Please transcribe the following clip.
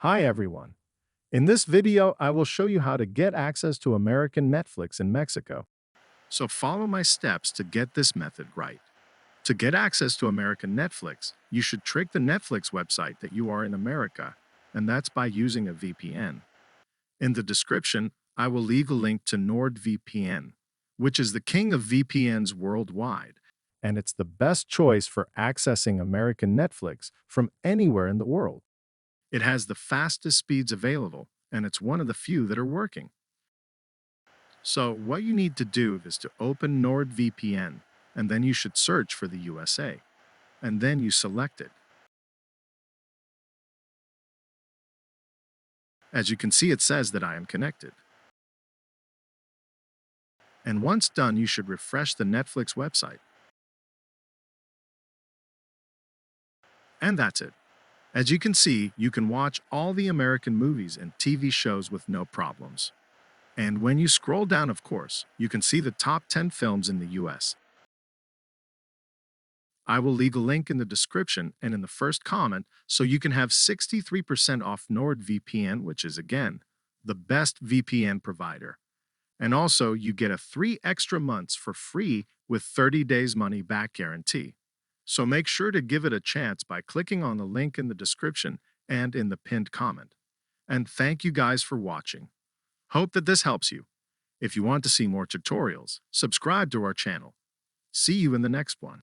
Hi everyone. In this video, I will show you how to get access to American Netflix in Mexico. So follow my steps to get this method right. To get access to American Netflix, you should trick the Netflix website that you are in America, and that's by using a VPN. In the description, I will leave a link to NordVPN, which is the king of VPNs worldwide, and it's the best choice for accessing American Netflix from anywhere in the world. It has the fastest speeds available, and it's one of the few that are working. So, what you need to do is to open NordVPN, and then you should search for the USA, and then you select it. As you can see, it says that I am connected. And once done, you should refresh the Netflix website. And that's it. As you can see, you can watch all the American movies and TV shows with no problems. And when you scroll down, of course, you can see the top 10 films in the US. I will leave a link in the description and in the first comment so you can have 63% off NordVPN, which is again the best VPN provider. And also, you get a 3 extra months for free with 30 days money back guarantee. So make sure to give it a chance by clicking on the link in the description and in the pinned comment. And thank you guys for watching. Hope that this helps you. If you want to see more tutorials, subscribe to our channel. See you in the next one.